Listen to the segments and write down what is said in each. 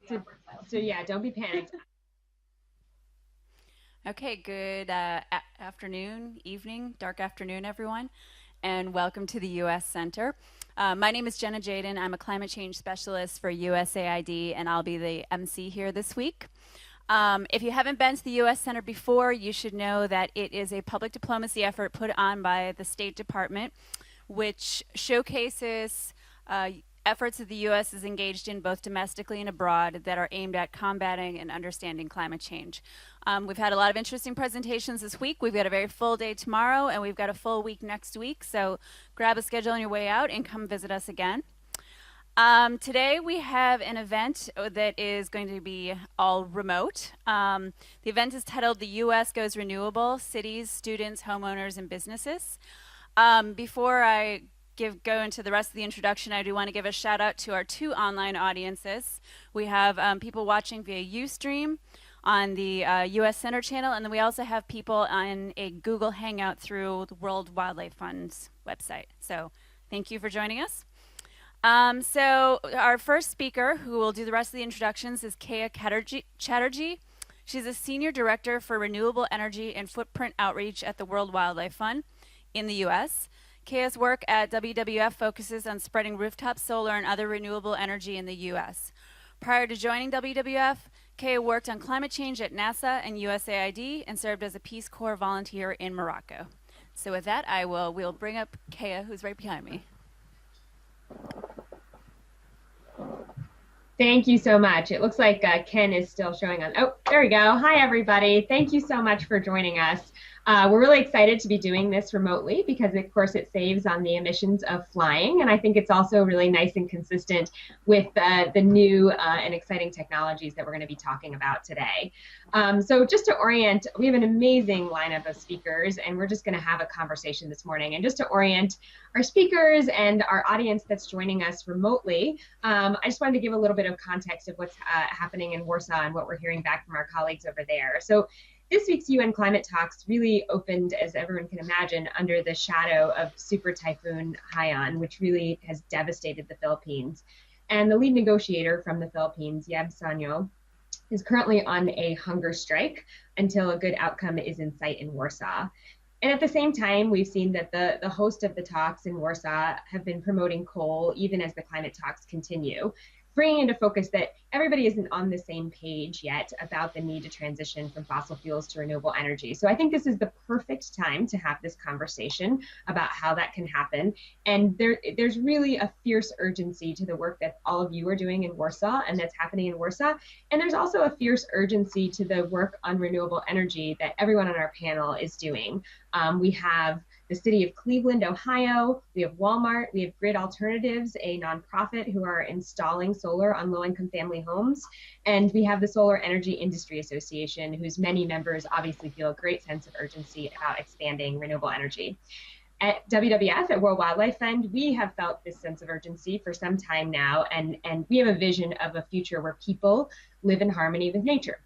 So yeah, don't be panicked. Okay, good afternoon, evening, dark afternoon, everyone, and welcome to the U.S. Center. My name is Jenna Jaden. I'm a climate change specialist for USAID, and I'll be the MC here this week. If you haven't been to the U.S. Center before, you should know that it is a public diplomacy effort put on by the State Department, which showcases efforts that the U.S. is engaged in both domestically and abroad that are aimed at combating and understanding climate change. We've had a lot of interesting presentations this week. We've got a very full day tomorrow, and we've got a full week next week. So grab a schedule on your way out and come visit us again. Today we have an event that is going to be all remote. The event is titled The U.S. Goes Renewable, Cities, Students, Homeowners, and Businesses. Before I go into the rest of the introduction, I do want to give a shout out to our two online audiences. We have people watching via Ustream on the U.S. Center channel, and then we also have people on a Google Hangout through the World Wildlife Fund's website. So thank you for joining us. So our first speaker, who will do the rest of the introductions, is Kea Chatterjee. She's a senior director for renewable energy and footprint outreach at the World Wildlife Fund in the U.S. Kea's work at WWF focuses on spreading rooftop solar and other renewable energy in the U.S. Prior to joining WWF, Kea worked on climate change at NASA and USAID and served as a Peace Corps volunteer in Morocco. So with that, we'll bring up Kea, who's right behind me. Thank you so much. It looks like Ken is still showing on. Oh, there we go. Hi, everybody. Thank you so much for joining us. We're really excited to be doing this remotely because, of course, it saves on the emissions of flying. And I think it's also really nice and consistent with the new and exciting technologies that we're going to be talking about today. So just to orient, we have an amazing lineup of speakers, and we're just going to have a conversation this morning. And just to orient our speakers and our audience that's joining us remotely, I just wanted to give a little bit of context of what's happening in Warsaw and what we're hearing back from our colleagues over there. So this week's UN climate talks really opened, as everyone can imagine, under the shadow of Super Typhoon Haiyan, which really has devastated the Philippines. And the lead negotiator from the Philippines, Yeb Sanyo, is currently on a hunger strike until a good outcome is in sight in Warsaw. And at the same time, we've seen that the host of the talks in Warsaw have been promoting coal even as the climate talks continue, bringing into focus that everybody isn't on the same page yet about the need to transition from fossil fuels to renewable energy. So I think this is the perfect time to have this conversation about how that can happen. And there's really a fierce urgency to the work that all of you are doing in Warsaw and that's happening in Warsaw. And there's also a fierce urgency to the work on renewable energy that everyone on our panel is doing. We have the city of Cleveland, Ohio. We have Walmart. We have Grid Alternatives, a nonprofit who are installing solar on low-income family homes. And we have the Solar Energy Industry Association, whose many members obviously feel a great sense of urgency about expanding renewable energy. At WWF, at World Wildlife Fund, we have felt this sense of urgency for some time now, and we have a vision of a future where people live in harmony with nature.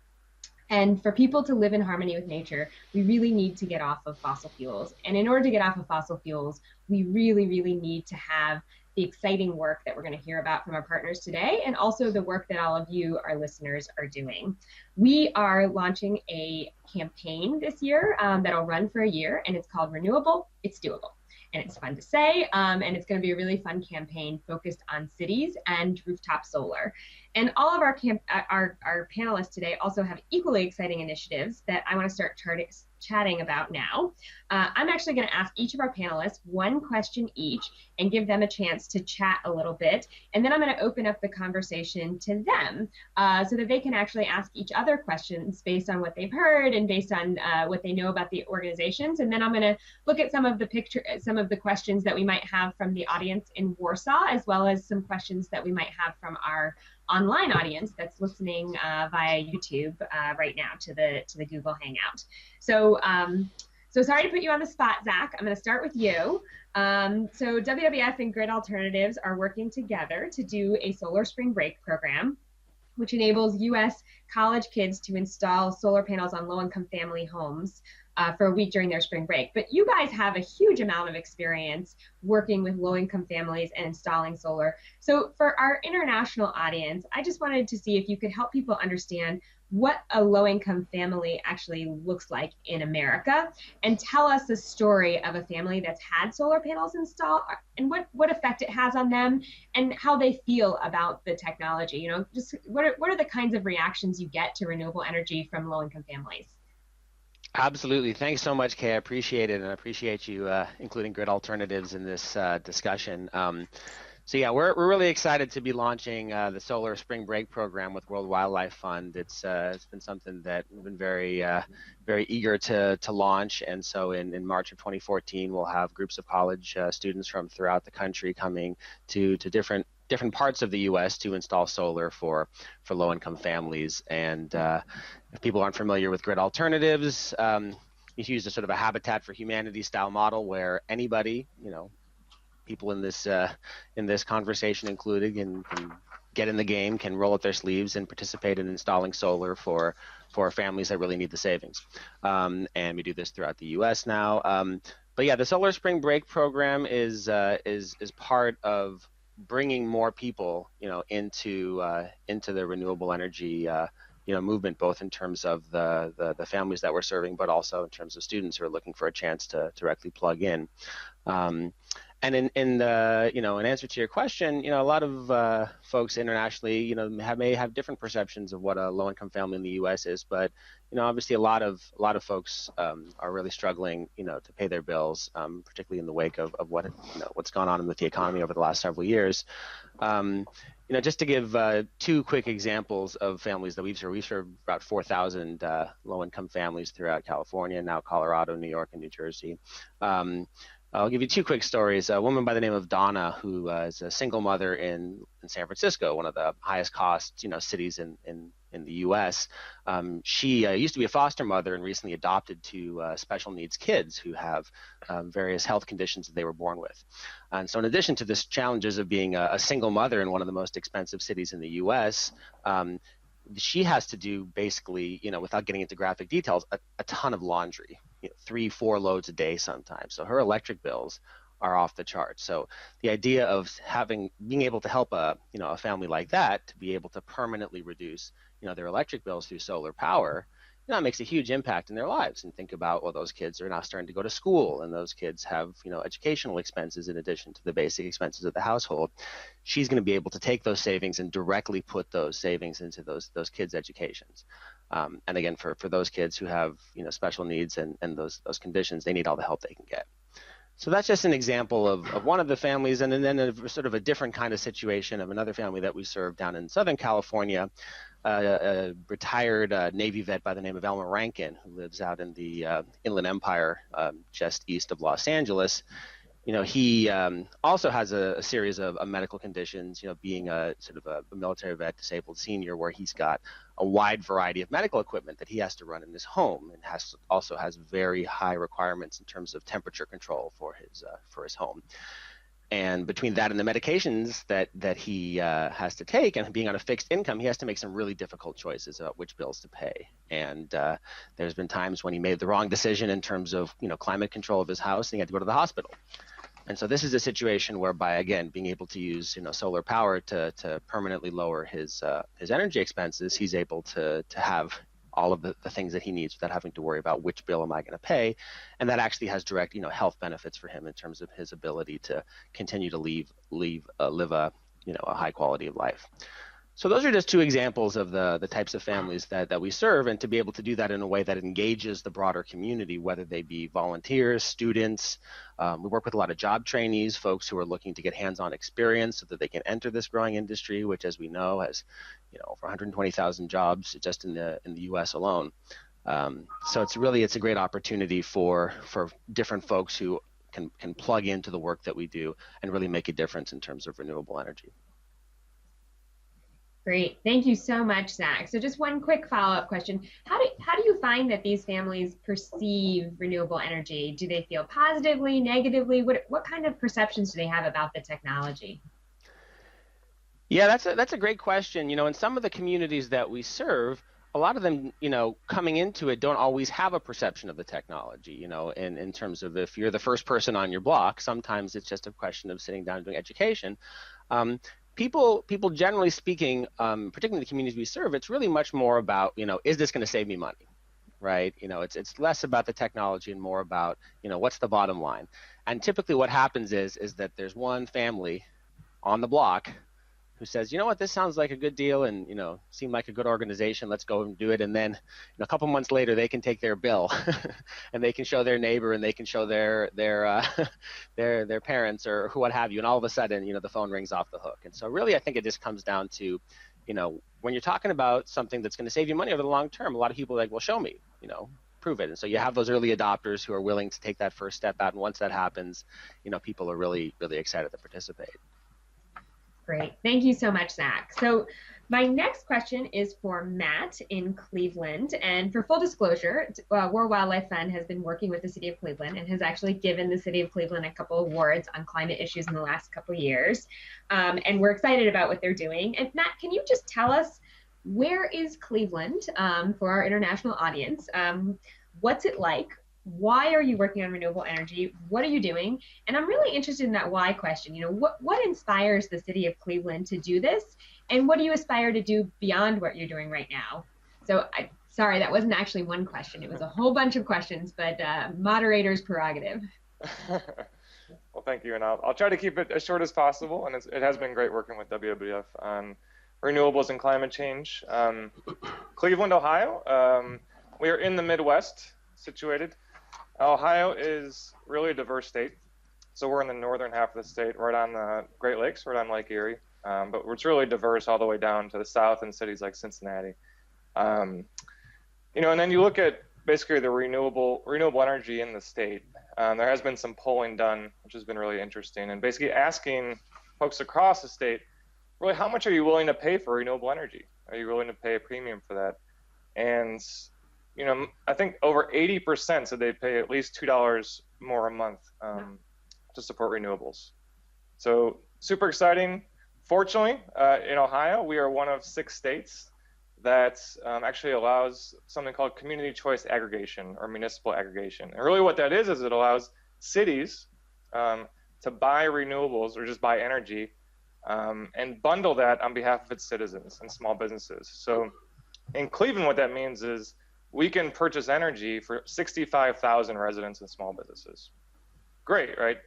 And for people to live in harmony with nature, we really need to get off of fossil fuels. And in order to get off of fossil fuels, we really, really need to have the exciting work that we're going to hear about from our partners today, and also the work that all of you, our listeners, are doing. We are launching a campaign this year that'll run for a year, and it's called Renewable, It's Doable. And it's fun to say, and it's going to be a really fun campaign focused on cities and rooftop solar. And all of our panelists today also have equally exciting initiatives that I want to start chatting about now. I'm actually going to ask each of our panelists one question each and give them a chance to chat a little bit. And then I'm going to open up the conversation to them so that they can actually ask each other questions based on what they've heard and based on what they know about the organizations. And then I'm going to look at some of the questions that we might have from the audience in Warsaw, as well as some questions that we might have from our online audience that's listening via YouTube right now to the Google Hangout. So sorry to put you on the spot, Zach. I'm going to start with you. So WWF and Grid Alternatives are working together to do a solar spring break program, which enables U.S. college kids to install solar panels on low-income family homes for a week during their spring break. But you guys have a huge amount of experience working with low-income families and installing solar. So for our international audience, I just wanted to see if you could help people understand what a low-income family actually looks like in America, and tell us the story of a family that's had solar panels installed and what effect it has on them and how they feel about the technology. You know, just what are the kinds of reactions you get to renewable energy from low-income families? Absolutely. Thanks so much, Kay. I appreciate it, and I appreciate you including grid alternatives in this discussion. So yeah, we're really excited to be launching the Solar Spring Break program with World Wildlife Fund. It's been something that we've been very eager to launch, and so in March of 2014, we'll have groups of college students from throughout the country coming to different parts of the U.S. to install solar for low-income families. And if people aren't familiar with grid alternatives, you use a sort of a Habitat for Humanity style model where anybody, people in this conversation included, can get in the game, can roll up their sleeves and participate in installing solar for families that really need the savings. And we do this throughout the U.S. now. But yeah, the Solar Spring Break program is part of bringing more people, into the renewable energy, movement, both in terms of the families that we're serving, but also in terms of students who are looking for a chance to directly plug in. And in answer to your question, a lot of folks internationally, may have different perceptions of what a low-income family in the U.S. is, but obviously a lot of folks are really struggling, to pay their bills, particularly in the wake of what's gone on with the economy over the last several years. Just to give two quick examples of families that we've served about 4,000 low-income families throughout California, now Colorado, New York, and New Jersey. I'll give you two quick stories. A woman by the name of Donna, who is a single mother in San Francisco, one of the highest cost cities in the U.S. She used to be a foster mother and recently adopted two special needs kids who have various health conditions that they were born with. And so in addition to the challenges of being a single mother in one of the most expensive cities in the U.S., she has to do basically, without getting into graphic details, a ton of laundry, 3-4 loads a day sometimes. So her electric bills are off the charts. So the idea of being able to help a family like that to be able to permanently reduce, their electric bills through solar power, it makes a huge impact in their lives. And think about, well, those kids are now starting to go to school, and those kids have, educational expenses in addition to the basic expenses of the household. She's going to be able to take those savings and directly put those savings into those kids' educations. And again, for those kids who have, special needs and those conditions, they need all the help they can get. So that's just an example of one of the families, and then a sort of a different kind of situation of another family that we serve down in Southern California. A retired Navy vet by the name of Elmer Rankin, who lives out in the Inland Empire, just east of Los Angeles. He also has a series of medical conditions, being a sort of a military vet, disabled senior, where he's got a wide variety of medical equipment that he has to run in his home, and also has very high requirements in terms of temperature control for his home. And between that and the medications that he has to take, and being on a fixed income, he has to make some really difficult choices about which bills to pay. And there's been times when he made the wrong decision in terms of climate control of his house, and he had to go to the hospital. And so this is a situation whereby, again, being able to use solar power to permanently lower his energy expenses, he's able to have all of the things that he needs without having to worry about which bill am I going to pay. And that actually has direct health benefits for him in terms of his ability to continue to live a high quality of life. So those are just two examples of the types of families that we serve, and to be able to do that in a way that engages the broader community, whether they be volunteers, students. We work with a lot of job trainees, folks who are looking to get hands-on experience so that they can enter this growing industry, which, as we know, has over 120,000 jobs just in the U.S. alone. So it's a great opportunity for different folks who can plug into the work that we do and really make a difference in terms of renewable energy. Great. Thank you so much, Zach. So just one quick follow-up question. How do you find that these families perceive renewable energy? Do they feel positively, negatively? What kind of perceptions do they have about the technology? Yeah, that's a great question. In some of the communities that we serve, a lot of them, coming into it don't always have a perception of the technology, in terms of if you're the first person on your block, sometimes it's just a question of sitting down and doing education. People generally speaking, particularly the communities we serve, it's really much more about, is this going to save me money? Right? It's less about the technology and more about, what's the bottom line? And typically what happens is that there's one family on the block who says, you know what, this sounds like a good deal and, seem like a good organization, let's go and do it. And then a couple months later, they can take their bill and they can show their neighbor and they can show their their parents or what have you. And all of a sudden, the phone rings off the hook. And so really, I think it just comes down to, when you're talking about something that's going to save you money over the long term, a lot of people are like, well, show me, prove it. And so you have those early adopters who are willing to take that first step out. And once that happens, people are really, really excited to participate. Great. Thank you so much, Zach. So my next question is for Matt in Cleveland. And for full disclosure, World Wildlife Fund has been working with the City of Cleveland and has actually given the City of Cleveland a couple awards on climate issues in the last couple of years. And we're excited about what they're doing. And Matt, can you just tell us, where is Cleveland for our international audience? What's it like? Why are you working on renewable energy? What are you doing? And I'm really interested in that why question. What inspires the City of Cleveland to do this? And what do you aspire to do beyond what you're doing right now? So sorry, that wasn't actually one question. It was a whole bunch of questions, but moderator's prerogative. Well, thank you. And I'll try to keep it as short as possible. And it has been great working with WWF on renewables and climate change. Cleveland, Ohio. We are in the Midwest situated. Ohio is really a diverse state. So we're in the northern half of the state, right on the Great Lakes, right on Lake Erie. But it's really diverse all the way down to the south in cities like Cincinnati. And then you look at basically the renewable energy in the state. There has been some polling done, which has been really interesting, and basically asking folks across the state, really, how much are you willing to pay for renewable energy? Are you willing to pay a premium for that? And I think over 80% said they'd pay at least $2 more a month to support renewables. So super exciting. Fortunately, in Ohio, we are one of 6 states that actually allows something called community choice aggregation or municipal aggregation. And really what that is it allows cities to buy renewables or just buy energy and bundle that on behalf of its citizens and small businesses. So in Cleveland, what that means is we can purchase energy for 65,000 residents and small businesses. Great, right?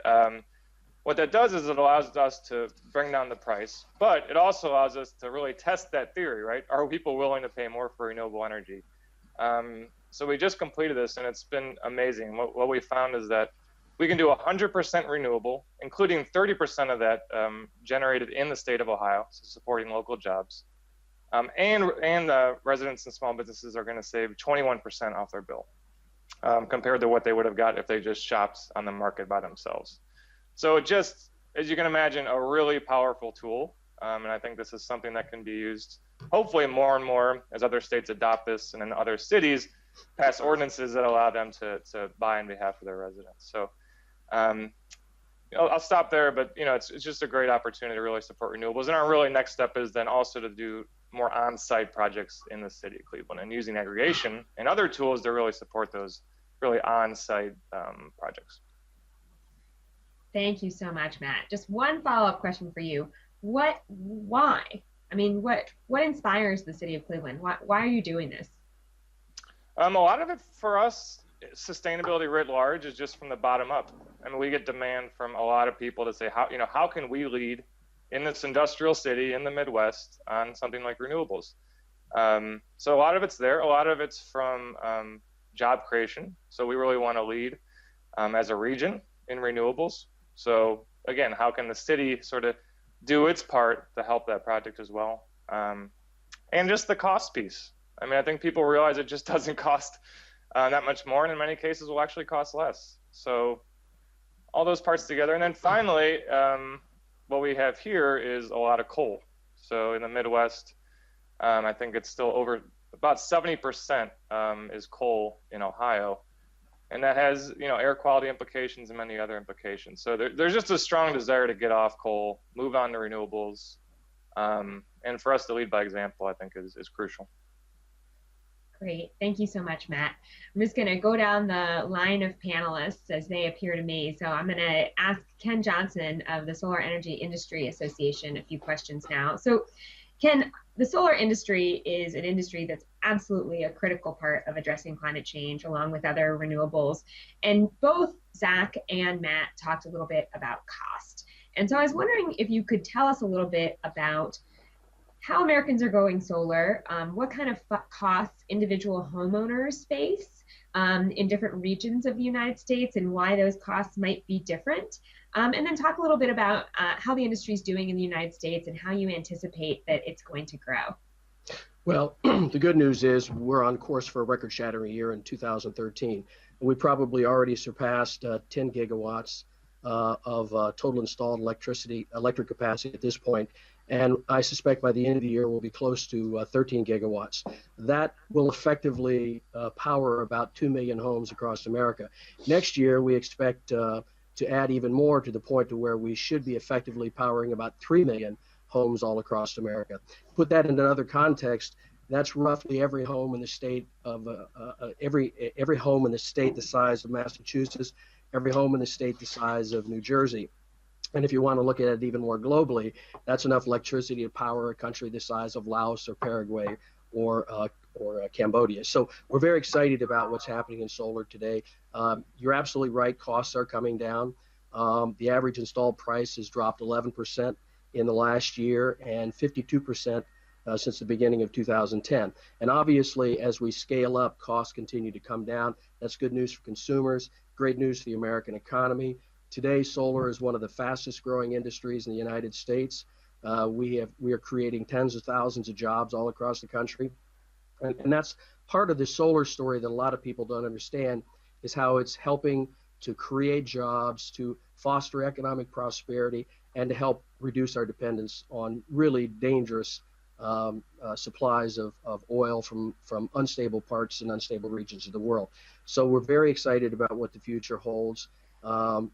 What that does is it allows us to bring down the price, but it also allows us to really test that theory, right? Are people willing to pay more for renewable energy? So we just completed this and it's been amazing. What we found is that we can do 100% renewable, including 30% of that generated in the state of Ohio, so supporting local jobs. And residents and small businesses are going to save 21% off their bill compared to what they would have got if they just shopped on the market by themselves. So just, as you can imagine, a really powerful tool. And I think this is something that can be used hopefully more and more as other states adopt this and in other cities pass ordinances that allow them to buy on behalf of their residents. So I'll stop there, but it's just a great opportunity to really support renewables. And our really next step is then also to do more on-site projects in the city of Cleveland and using aggregation and other tools to really support those really on-site projects. Thank you so much, Matt. Just one follow-up question for you. Why? I mean, what inspires the City of Cleveland? Why are you doing this? A lot of it for us, sustainability writ large, is just from the bottom up. I mean, we get demand from a lot of people to say, how can we lead in this industrial city in the Midwest on something like renewables? So a lot of it's there. A lot of it's from job creation. So we really want to lead as a region in renewables. So again, how can the city sort of do its part to help that project as well? And just the cost piece. I mean, I think people realize it just doesn't cost that much more, and in many cases will actually cost less. So all those parts together. And then finally, what we have here is a lot of coal. So in the Midwest, I think it's still over about 70% is coal in Ohio. And that has, air quality implications and many other implications. So there's just a strong desire to get off coal, move on to renewables. And for us to lead by example, I think is crucial. Great. Thank you so much, Matt. I'm just going to go down the line of panelists as they appear to me. So I'm going to ask Ken Johnson of the Solar Energy Industry Association a few questions now. So Ken, the solar industry is an industry that's absolutely a critical part of addressing climate change along with other renewables. And both Zach and Matt talked a little bit about cost. And so I was wondering if you could tell us a little bit about how Americans are going solar, what kind of costs individual homeowners face in different regions of the United States, and why those costs might be different. And then talk a little bit about how the industry is doing in the United States and how you anticipate that it's going to grow. Well, the good news is we're on course for a record-shattering year in 2013. We probably already surpassed 10 gigawatts of total installed electric capacity at this point. And I suspect by the end of the year, we'll be close to 13 gigawatts. That will effectively power about 2 million homes across America. Next year, we expect to add even more to the point to where we should be effectively powering about 3 million homes all across America. Put that in another context, that's roughly every home in the state of every home in the state the size of Massachusetts, every home in the state the size of New Jersey. And if you want to look at it even more globally, that's enough electricity to power a country the size of Laos or Paraguay or Cambodia. So we're very excited about what's happening in solar today. You're absolutely right. Costs are coming down. The average installed price has dropped 11% in the last year and 52% since the beginning of 2010. And obviously, as we scale up, costs continue to come down. That's good news for consumers, great news for the American economy. Today, solar is one of the fastest growing industries in the United States. We are creating tens of thousands of jobs all across the country. And that's part of the solar story that a lot of people don't understand, is how it's helping to create jobs, to foster economic prosperity, and to help reduce our dependence on really dangerous supplies of oil from unstable parts and unstable regions of the world. So we're very excited about what the future holds. And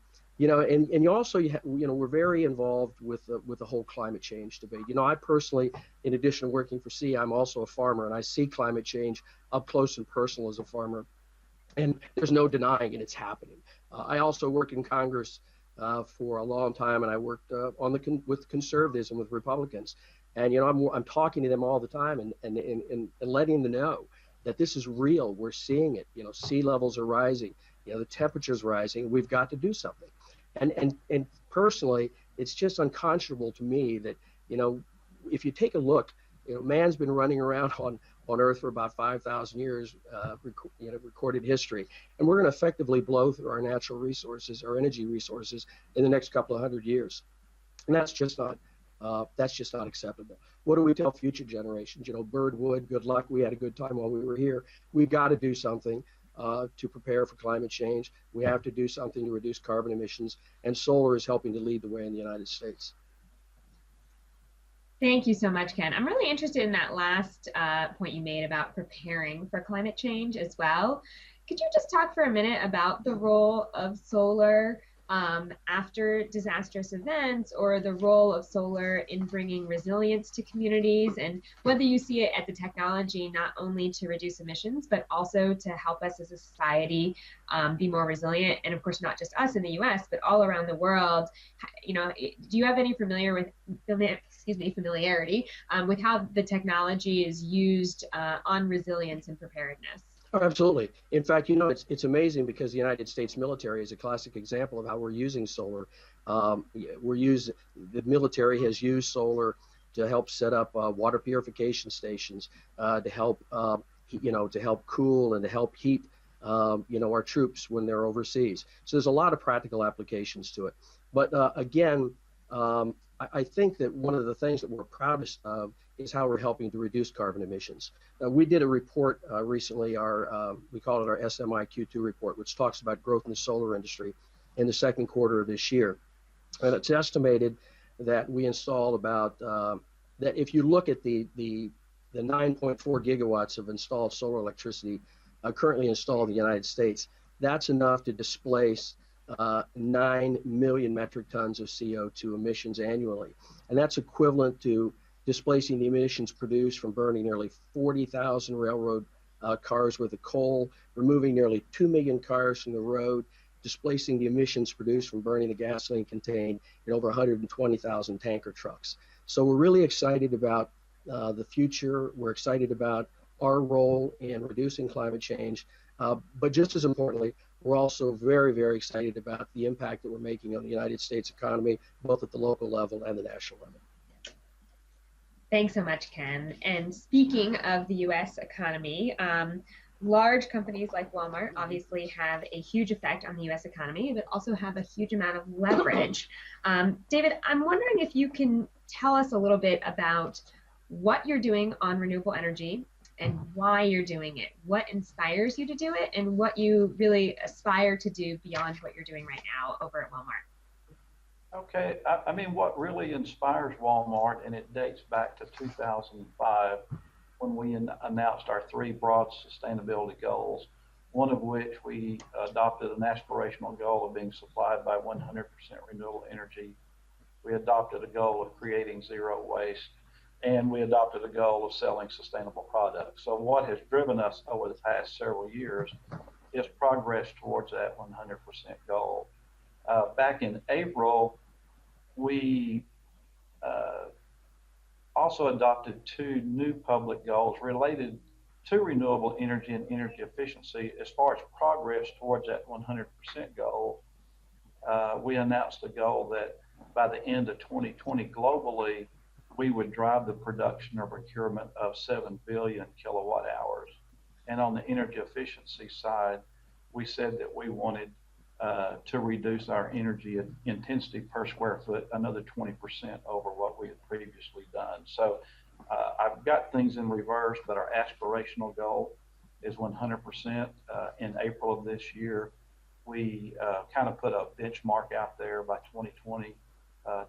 you also, we're very involved with the whole climate change debate. I personally, in addition to working for CEA, I'm also a farmer, and I see climate change up close and personal as a farmer. And there's no denying it, it's happening. I also work in Congress for a long time, and I worked with conservatives and with Republicans. And I'm talking to them all the time and letting them know that this is real. We're seeing it. Sea levels are rising. The temperature's rising. We've got to do something. And personally, it's just unconscionable to me that, if you take a look, man's been running around on Earth for about 5,000 years, recorded history, and we're going to effectively blow through our natural resources, our energy resources, in the next couple of 100 years, and that's just not acceptable. What do we tell future generations? Birdwood, good luck. We had a good time while we were here. We've got to do something to prepare for climate change. We have to do something to reduce carbon emissions, and solar is helping to lead the way in the United States. Thank you so much, Ken. I'm really interested in that last point you made about preparing for climate change as well. Could you just talk for a minute about the role of solar after disastrous events, or the role of solar in bringing resilience to communities, and whether you see it as a technology not only to reduce emissions, but also to help us as a society be more resilient, and of course not just us in the US, but all around the world. Do you have any familiarity with how the technology is used on resilience and preparedness? Oh, absolutely. In fact, it's amazing because the United States military is a classic example of how we're using solar. The military has used solar to help set up water purification stations, to help cool and to help heat our troops when they're overseas. So there's a lot of practical applications to it. But again, I think that one of the things that we're proudest of is how we're helping to reduce carbon emissions. We did a report recently, we call it our SMI-Q2 report, which talks about growth in the solar industry in the second quarter of this year. And it's estimated that we installed about, that if you look at the 9.4 gigawatts of installed solar electricity currently installed in the United States, that's enough to displace 9 million metric tons of CO2 emissions annually. And that's equivalent to displacing the emissions produced from burning nearly 40,000 railroad cars with the coal, removing nearly 2 million cars from the road, displacing the emissions produced from burning the gasoline contained in over 120,000 tanker trucks. So we're really excited about the future. We're excited about our role in reducing climate change. But just as importantly, we're also very, very excited about the impact that we're making on the United States economy, both at the local level and the national level. Thanks so much, Ken. And speaking of the U.S. economy, large companies like Walmart obviously have a huge effect on the U.S. economy, but also have a huge amount of leverage. David, I'm wondering if you can tell us a little bit about what you're doing on renewable energy and why you're doing it. What inspires you to do it, and what you really aspire to do beyond what you're doing right now over at Walmart. Okay, I mean, what really inspires Walmart, and it dates back to 2005 when we announced our 3 broad sustainability goals, one of which we adopted an aspirational goal of being supplied by 100% renewable energy. We adopted a goal of creating 0 waste, and we adopted a goal of selling sustainable products. So what has driven us over the past several years is progress towards that 100% goal. Back in April, we also adopted 2 new public goals related to renewable energy and energy efficiency. As far as progress towards that 100% goal, we announced a goal that by the end of 2020 globally, we would drive the production or procurement of 7 billion kilowatt hours. And on the energy efficiency side, we said that we wanted to reduce our energy intensity per square foot another 20% over what we had previously done. So I've got things in reverse, but our aspirational goal is 100%. In April of this year, we kind of put a benchmark out there by 2020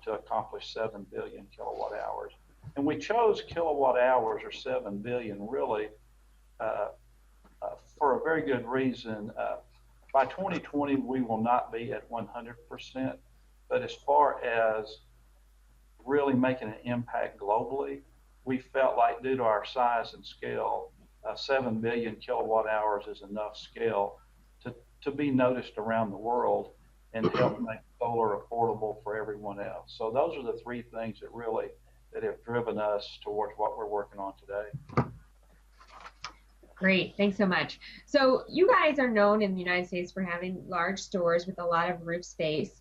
to accomplish 7 billion kilowatt hours. And we chose kilowatt hours or 7 billion really for a very good reason. By 2020, we will not be at 100%, but as far as really making an impact globally, we felt like due to our size and scale, 7 billion kilowatt hours is enough scale to be noticed around the world and help make solar affordable for everyone else. So those are the 3 things that have driven us towards what we're working on today. Great, thanks so much. So you guys are known in the United States for having large stores with a lot of roof space.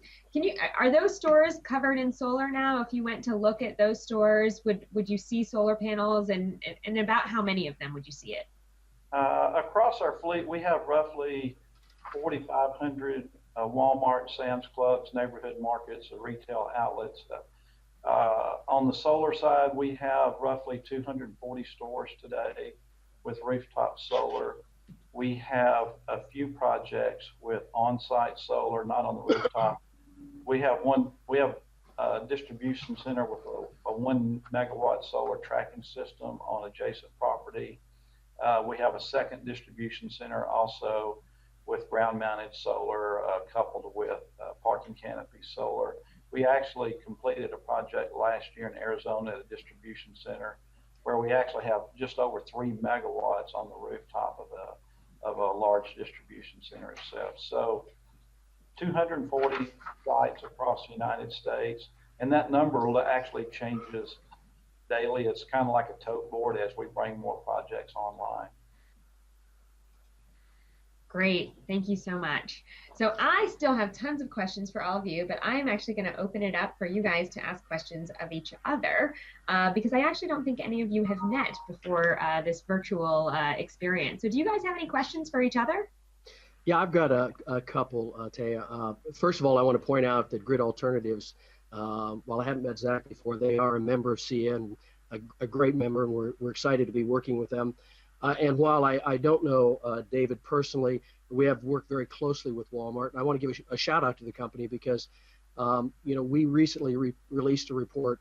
Are those stores covered in solar now? If you went to look at those stores, would you see solar panels, and about how many of them would you see it? Across our fleet, we have roughly 4,500 Walmart, Sam's Clubs, neighborhood markets, retail outlets. On the solar side, we have roughly 240 stores today with rooftop solar. We have a few projects with on-site solar, not on the rooftop. We have a distribution center with a 1 megawatt solar tracking system on adjacent property. We have a second distribution center also with ground-mounted solar coupled with parking canopy solar. We actually completed a project last year in Arizona at a distribution center where we actually have just over 3 megawatts on the rooftop of a large distribution center itself. So 240 sites across the United States, and that number actually changes daily. It's kind of like a tote board as we bring more projects online. Great, thank you so much. So I still have tons of questions for all of you, but I'm actually going to open it up for you guys to ask questions of each other because I actually don't think any of you have met before this virtual experience. So do you guys have any questions for each other? Yeah, I've got a couple, Taya. First of all, I want to point out that Grid Alternatives, while I haven't met Zach before, they are a member of CN, a great member, and we're excited to be working with them. And while I don't know David personally, we have worked very closely with Walmart. And I want to give a shout out to the company because, we recently released a report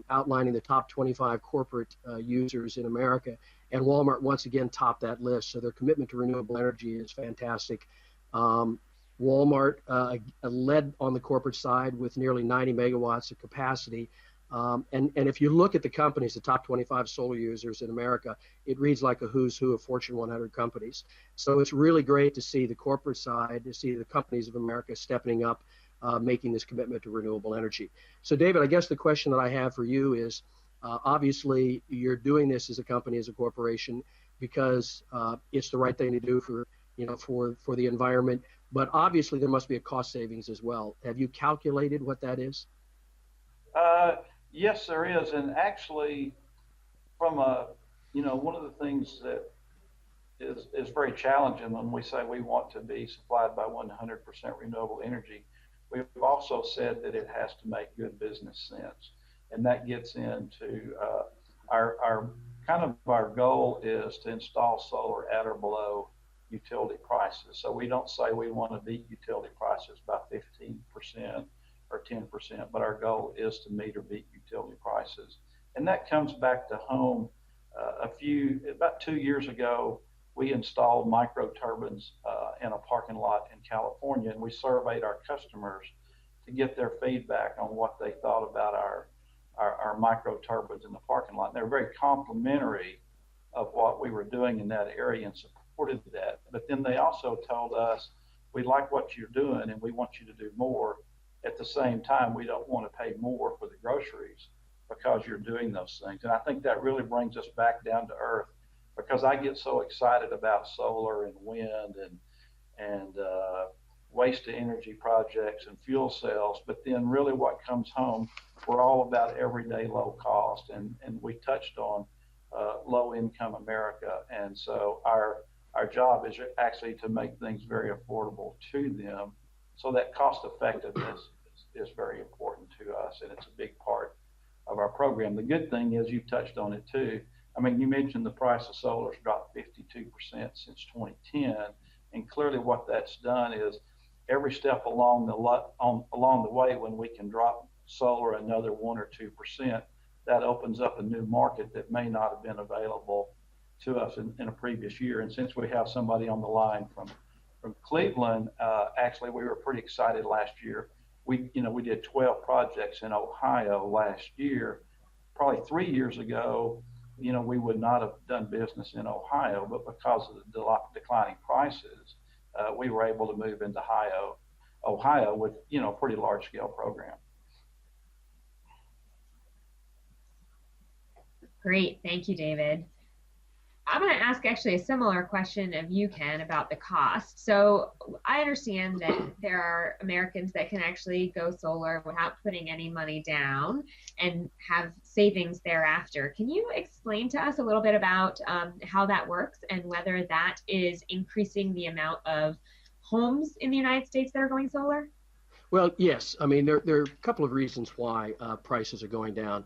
outlining the top 25 corporate users in America. And Walmart once again topped that list. So their commitment to renewable energy is fantastic. Walmart led on the corporate side with nearly 90 megawatts of capacity. And if you look at the companies, the top 25 solar users in America, it reads like a who's who of Fortune 100 companies. So it's really great to see the corporate side, to see the companies of America stepping up, making this commitment to renewable energy. So David, I guess the question that I have for you is, obviously you're doing this as a company, as a corporation, because it's the right thing to do for, for the environment. But obviously there must be a cost savings as well. Have you calculated what that is? Yes, there is. And actually, from one of the things that is very challenging when we say we want to be supplied by 100% renewable energy, we've also said that it has to make good business sense. And that gets into our goal is to install solar at or below utility prices. So we don't say we want to beat utility prices by 15% or 10%, but our goal is to meet or beat utility prices. And that comes back to home. About 2 years ago, we installed micro turbines in a parking lot in California, and we surveyed our customers to get their feedback on what they thought about our micro turbines in the parking lot. And they're very complimentary of what we were doing in that area and supported that. But then they also told us, we like what you're doing and we want you to do more. At the same time, we don't want to pay more for the groceries because you're doing those things. And I think that really brings us back down to earth, because I get so excited about solar and wind and waste to energy projects and fuel cells. But then really what comes home, we're all about everyday low cost. And we touched on low income America. And so our job is actually to make things very affordable to them. So that cost effectiveness is very important to us, and it's a big part of our program. The good thing is, you touched on it too. I mean, you mentioned the price of solar has dropped 52% since 2010, and clearly what that's done is every step along the way, when we can drop solar another 1 or 2%, that opens up a new market that may not have been available to us in a previous year. And since we have somebody on the line from Cleveland, actually, we were pretty excited last year. We did 12 projects in Ohio last year. Probably 3 years ago, we would not have done business in Ohio, but because of the declining prices, we were able to move into Ohio with, a pretty large scale program. Great, thank you, David. I'm going to ask actually a similar question of you, Ken, about the cost. So I understand that there are Americans that can actually go solar without putting any money down and have savings thereafter. Can you explain to us a little bit about how that works and whether that is increasing the amount of homes in the United States that are going solar? Well, yes. I mean, there are a couple of reasons why prices are going down.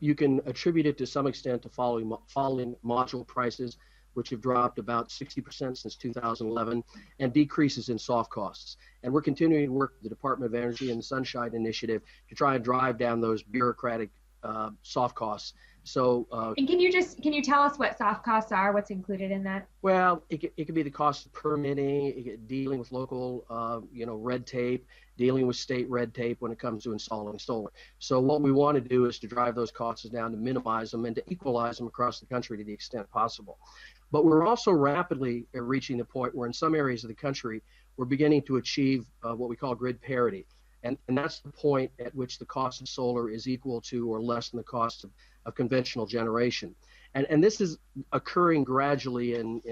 You can attribute it to some extent to falling module prices, which have dropped about 60% since 2011, and decreases in soft costs. And we're continuing to work with the Department of Energy and the Sunshine Initiative to try and drive down those bureaucratic soft costs. So, and can you tell us what soft costs are? What's included in that? Well, it could be the cost of permitting, dealing with local, red tape, dealing with state red tape when it comes to installing solar. So what we want to do is to drive those costs down, to minimize them, and to equalize them across the country to the extent possible. But we're also rapidly reaching the point where in some areas of the country, we're beginning to achieve what we call grid parity. And that's the point at which the cost of solar is equal to or less than the cost of conventional generation. And this is occurring gradually in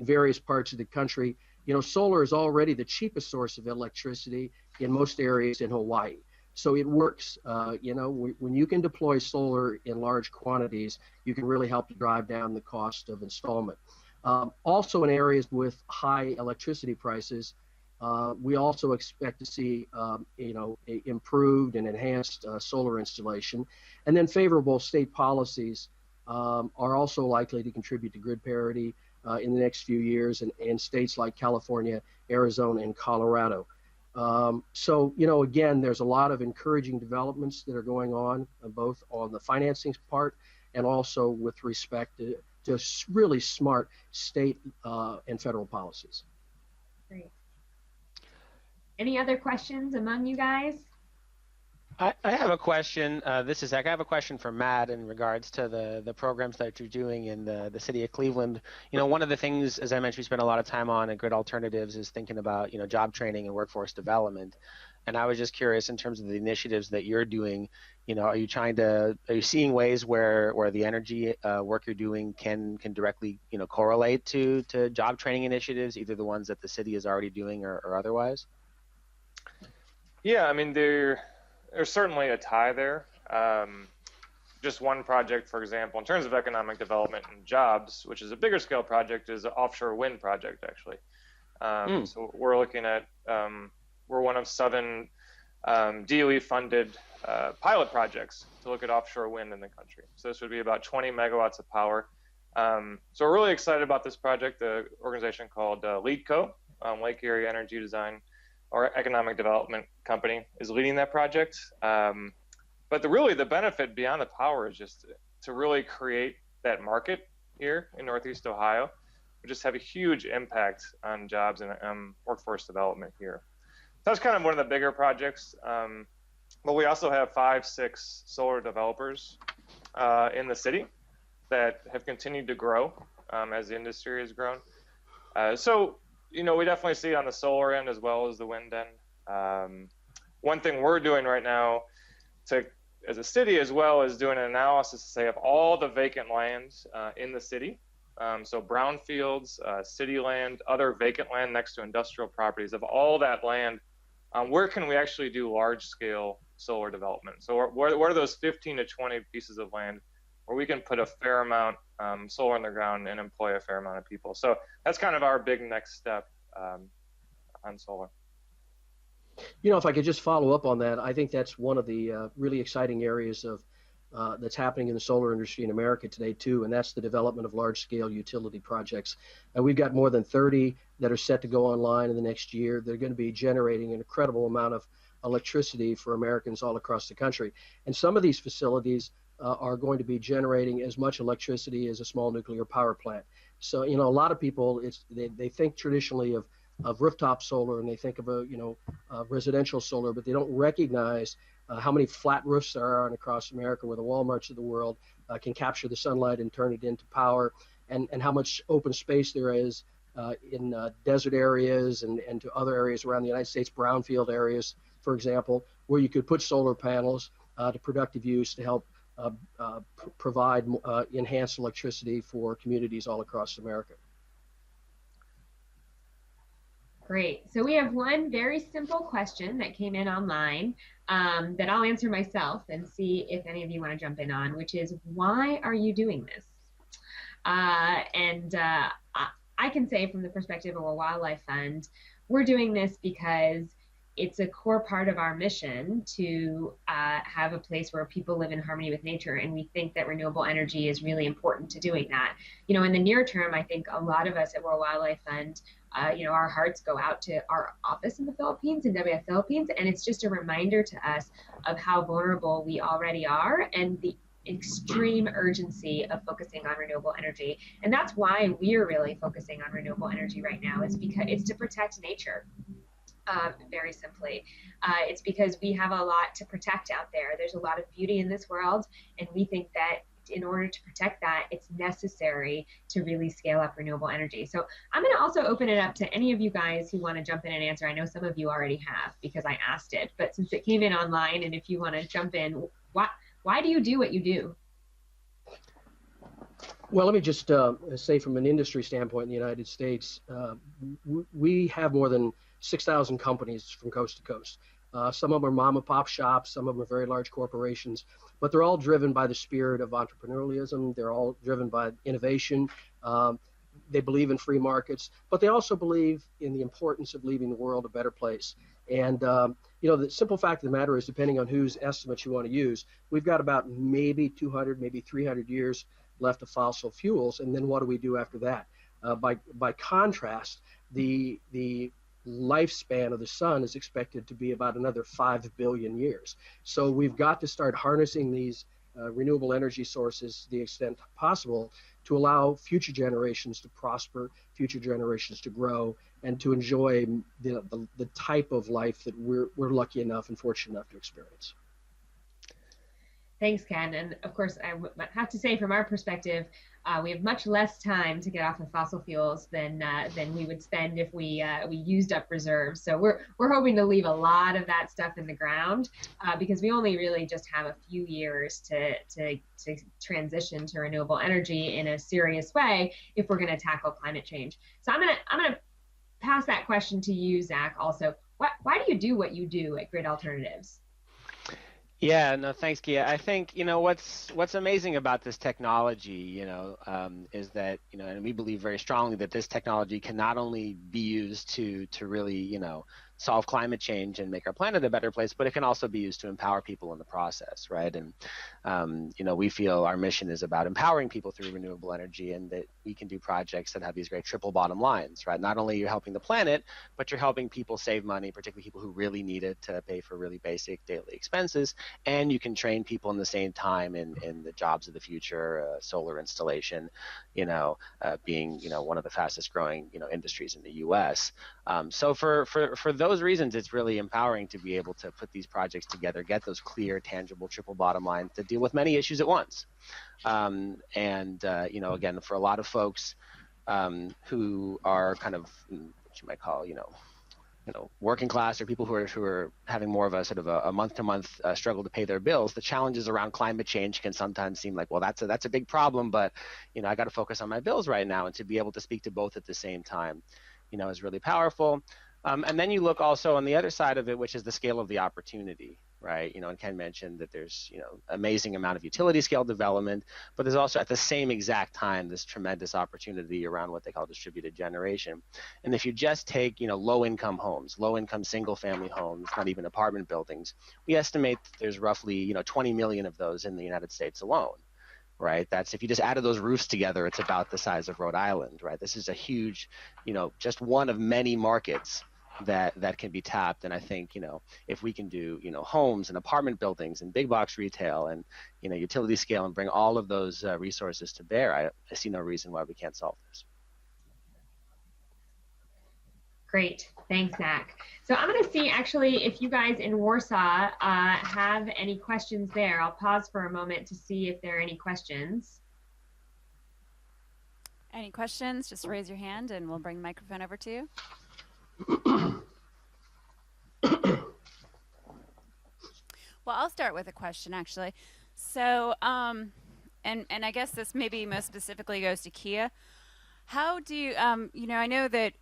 various parts of the country. Solar is already the cheapest source of electricity in most areas in Hawaii. So it works. When you can deploy solar in large quantities, you can really help to drive down the cost of installment. Also in areas with high electricity prices, we also expect to see, improved and enhanced solar installation. And then favorable state policies are also likely to contribute to grid parity in the next few years in states like California, Arizona, and Colorado. So, again, there's a lot of encouraging developments that are going on, both on the financing part and also with respect to really smart state and federal policies. Great. Any other questions among you guys? I have a question. This is Zach. I have a question for Matt in regards to the programs that you're doing in the city of Cleveland. One of the things, as I mentioned, we spend a lot of time on at Grid Alternatives is thinking about, job training and workforce development. And I was just curious in terms of the initiatives that you're doing, are you seeing ways where the energy work you're doing can directly, correlate to job training initiatives, either the ones that the city is already doing or otherwise? Yeah, I mean, there's certainly a tie there. Just one project, for example, in terms of economic development and jobs, which is a bigger scale project, is an offshore wind project, actually. So we're looking at, we're one of 7 DOE-funded pilot projects to look at offshore wind in the country. So this would be about 20 megawatts of power. So we're really excited about this project. The organization called LEEDCO, Lake Erie Energy Design, or Economic Development Company, is leading that project. But really the benefit beyond the power is just to really create that market here in Northeast Ohio. We just have a huge impact on jobs and workforce development here. So that's kind of one of the bigger projects. But we also have 5, 6 solar developers in the city that have continued to grow as the industry has grown. So we definitely see it on the solar end as well as the wind end. One thing we're doing right now as a city as well is doing an analysis to say of all the vacant lands in the city. So brownfields, city land, other vacant land next to industrial properties, of all that land, where can we actually do large scale solar development? So what are those 15 to 20 pieces of land where we can put a fair amount solar on the ground and employ a fair amount of people? So that's kind of our big next step on solar. If I could just follow up on that, I think that's one of the really exciting areas of that's happening in the solar industry in America today too, and that's the development of large-scale utility projects. And we've got more than 30 that are set to go online in the next year. They're going to be generating an incredible amount of electricity for Americans all across the country. And some of these facilities are going to be generating as much electricity as a small nuclear power plant. So, a lot of people, they think traditionally of rooftop solar, and they think of residential solar, but they don't recognize how many flat roofs there are across America, where the Walmarts of the world can capture the sunlight and turn it into power, and how much open space there is in desert areas and to other areas around the United States, brownfield areas, for example, where you could put solar panels to productive use to help provide enhanced electricity for communities all across America. Great. So we have one very simple question that came in online that I'll answer myself and see if any of you want to jump in on, which is, why are you doing this? I can say from the perspective of a wildlife fund, we're doing this because it's a core part of our mission to have a place where people live in harmony with nature, and we think that renewable energy is really important to doing that. In the near term, I think a lot of us at World Wildlife Fund, our hearts go out to our office in the Philippines, in WWF Philippines, and it's just a reminder to us of how vulnerable we already are and the extreme urgency of focusing on renewable energy. And that's why we're really focusing on renewable energy right now, is because it's to protect nature. Very simply. It's because we have a lot to protect out there. There's a lot of beauty in this world, and we think that in order to protect that, it's necessary to really scale up renewable energy. So I'm going to also open it up to any of you guys who want to jump in and answer. I know some of you already have because I asked it, but since it came in online, and if you want to jump in, why do you do what you do? Well, let me just say from an industry standpoint in the United States, we have more than 6,000 companies from coast to coast. Some of them are mom and pop shops, some of them are very large corporations, but they're all driven by the spirit of entrepreneurialism. They're all driven by innovation. They believe in free markets, but they also believe in the importance of leaving the world a better place. And, the simple fact of the matter is, depending on whose estimates you want to use, we've got about maybe 200, maybe 300 years left of fossil fuels. And then what do we do after that? By contrast, the lifespan of the sun is expected to be about another 5 billion years. So we've got to start harnessing these renewable energy sources to the extent possible to allow future generations to prosper, future generations to grow, and to enjoy the type of life that we're lucky enough and fortunate enough to experience. Thanks, Ken. And of course, have to say, from our perspective, we have much less time to get off of fossil fuels than we would spend if we used up reserves. So we're hoping to leave a lot of that stuff in the ground because we only really just have a few years to transition to renewable energy in a serious way if we're going to tackle climate change. So I'm gonna pass that question to you, Zach. Also, why do you do what you do at Grid Alternatives? Yeah, no, thanks, Kia. I think, what's amazing about this technology, is that, and we believe very strongly that this technology can not only be used to really, solve climate change and make our planet a better place, but it can also be used to empower people in the process, right? And, we feel our mission is about empowering people through renewable energy, and that we can do projects that have these great triple bottom lines, right? Not only are you helping the planet, but you're helping people save money, particularly people who really need it to pay for really basic daily expenses. And you can train people in the same time in the jobs of the future, solar installation, being, one of the fastest growing, industries in the US. So for those reasons, it's really empowering to be able to put these projects together, get those clear, tangible triple bottom lines to deal with many issues at once. Again, for a lot of folks who are kind of what you might call, working class, or people who are having more of a sort of a month-to-month struggle to pay their bills, the challenges around climate change can sometimes seem like, well, that's a big problem, but I got to focus on my bills right now, and to be able to speak to both at the same time, is really powerful. And then you look also on the other side of it, which is the scale of the opportunity, right? And Ken mentioned that there's, amazing amount of utility scale development, but there's also at the same exact time this tremendous opportunity around what they call distributed generation. And if you just take, low income homes, low income single family homes, not even apartment buildings, we estimate that there's roughly, 20 million of those in the United States alone. Right. That's, if you just added those roofs together, it's about the size of Rhode Island. Right. This is a huge, just one of many markets that can be tapped. And I think, if we can do, homes and apartment buildings and big box retail and, utility scale, and bring all of those resources to bear, I see no reason why we can't solve this. Great. Thanks, Zach. So I'm going to see actually if you guys in Warsaw have any questions there. I'll pause for a moment to see if there are any questions. Any questions? Just raise your hand and we'll bring the microphone over to you. Well, I'll start with a question actually. So, and I guess this maybe most specifically goes to Kia. How do you, I know that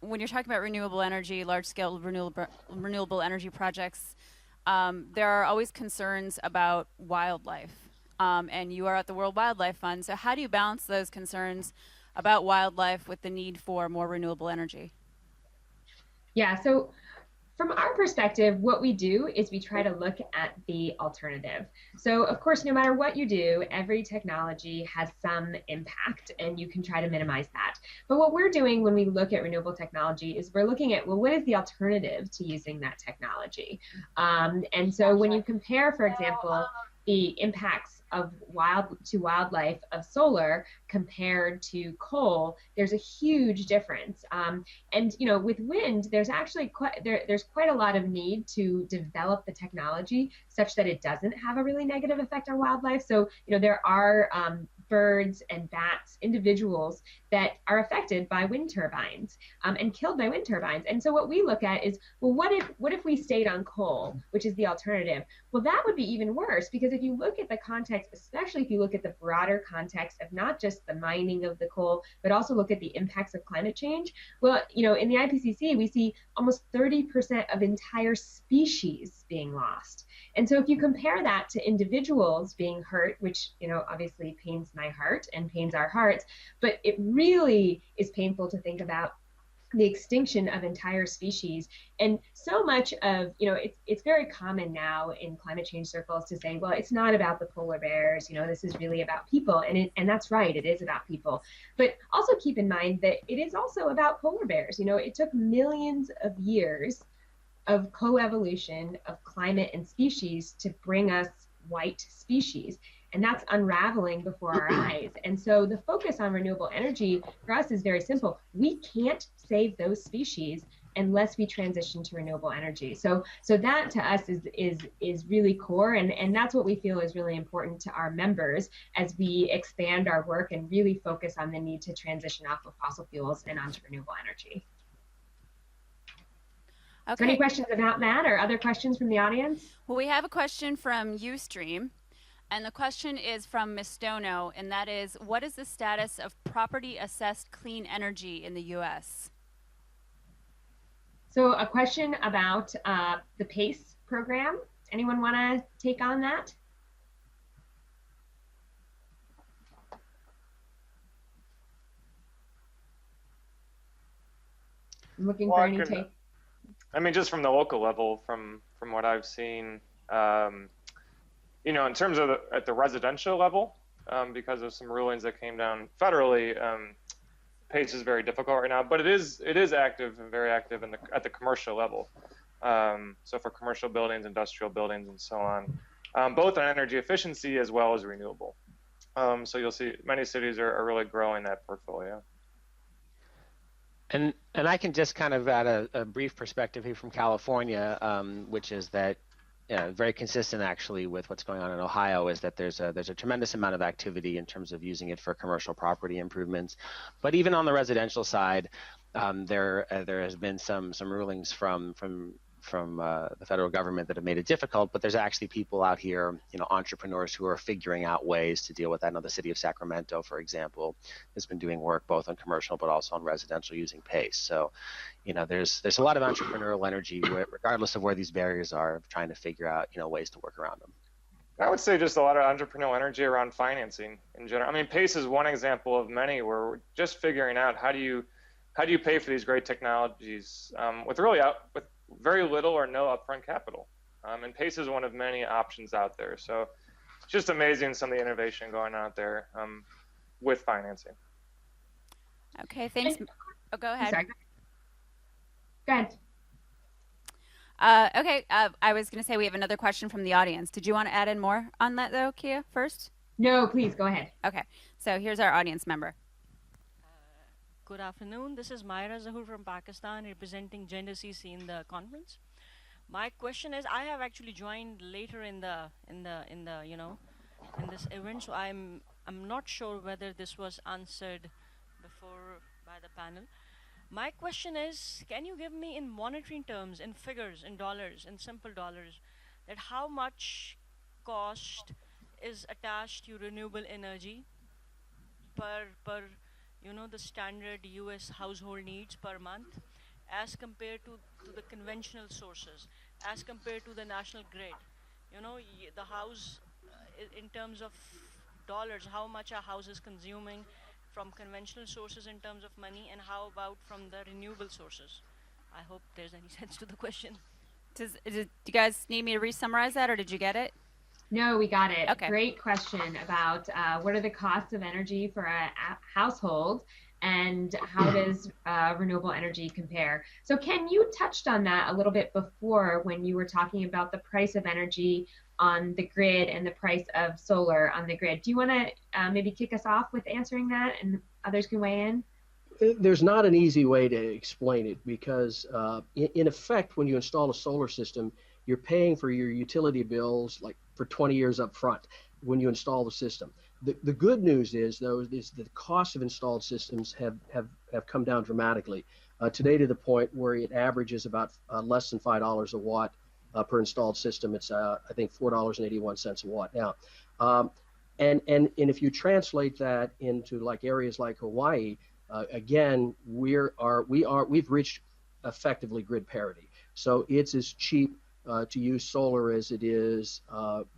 when you're talking about renewable energy, large-scale renewable energy projects, there are always concerns about wildlife, and you are at the World Wildlife Fund. So how do you balance those concerns about wildlife with the need for more renewable energy? Yeah, so from our perspective, what we do is we try to look at the alternative. So of course, no matter what you do, every technology has some impact, and you can try to minimize that. But what we're doing when we look at renewable technology is we're looking at, well, what is the alternative to using that technology? And so when you compare, for example, the impacts of wildlife of solar compared to coal, there's a huge difference. And with wind, there's actually quite a lot of need to develop the technology such that it doesn't have a really negative effect on wildlife. So there are birds and bats, individuals that are affected by wind turbines and killed by wind turbines. And so what we look at is, well, what if we stayed on coal, which is the alternative? Well, that would be even worse, because if you look at the context, especially if you look at the broader context of not just the mining of the coal, but also look at the impacts of climate change, well, in the IPCC, we see almost 30% of entire species being lost. And so if you compare that to individuals being hurt, which, obviously pains my heart and pains our hearts, but it really is painful to think about the extinction of entire species. And so much of, it's very common now in climate change circles to say, well, it's not about the polar bears, this is really about people. And that's right, it is about people. But also keep in mind that it is also about polar bears. It took millions of years of coevolution of climate and species to bring us white species. And that's unraveling before our eyes. And so the focus on renewable energy for us is very simple. We can't save those species unless we transition to renewable energy. So that to us is really core, and that's what we feel is really important to our members as we expand our work and really focus on the need to transition off of fossil fuels and onto renewable energy. Okay. So any questions about that or other questions from the audience? Well, we have a question from Ustream, and the question is from Ms. Stono, and that is, what is the status of property assessed clean energy in the U.S.? So a question about the PACE program. Anyone want to take on that? I'm looking for any take. I mean, just from the local level, from what I've seen, you know, in terms of at the residential level, because of some rulings that came down federally, PACE is very difficult right now, but it is active and very active at the commercial level. So for commercial buildings, industrial buildings, and so on, both on energy efficiency as well as renewable. So you'll see many cities are really growing that portfolio. And I can just kind of add a brief perspective here from California, which is that very consistent actually with what's going on in Ohio, is that there's a tremendous amount of activity in terms of using it for commercial property improvements. But even on the residential side, there has been some rulings from the federal government that have made it difficult, but there's actually people out here, entrepreneurs who are figuring out ways to deal with that. I know the city of Sacramento, for example, has been doing work both on commercial but also on residential using PACE. So, there's a lot of entrepreneurial energy, regardless of where these barriers are, of trying to figure out, ways to work around them. I would say just a lot of entrepreneurial energy around financing in general. I mean, PACE is one example of many where we're just figuring out how do you pay for these great technologies with very little or no upfront capital. And PACE is one of many options out there. So it's just amazing some of the innovation going on out there with financing. Okay, thanks. Oh, go ahead. Sorry. Go ahead. Okay, I was going to say we have another question from the audience. Did you want to add in more on that though, Kia, first? No, please go ahead. Okay, so here's our audience member. Good afternoon. This is Myra Zahur from Pakistan, representing Gender CC in the conference. My question is, I have actually joined later in this event, so I'm not sure whether this was answered before by the panel. My question is, can you give me in monetary terms, in figures, in dollars, in simple dollars, that how much cost is attached to renewable energy per the standard US household needs per month as compared to the conventional sources, as compared to the national grid? The house, in terms of dollars, how much a house is consuming from conventional sources in terms of money, and how about from the renewable sources? I hope there's any sense to the question. Do you guys need me to re-summarize that, or did you get it? No, we got it. Okay. Great question about what are the costs of energy for a household, and how does renewable energy compare? So Ken, you touched on that a little bit before when you were talking about the price of energy on the grid and the price of solar on the grid. Do you want to maybe kick us off with answering that, and others can weigh in? There's not an easy way to explain it, because in effect, when you install a solar system, you're paying for your utility bills like for 20 years up front when you install the system. The good news is, though, is that the cost of installed systems have come down dramatically. Today, to the point where it averages about less than $5 a watt per installed system. It's I think $4.81 a watt now. And if you translate that into like areas like Hawaii, again, we've reached effectively grid parity. So it's as cheap to use solar as it is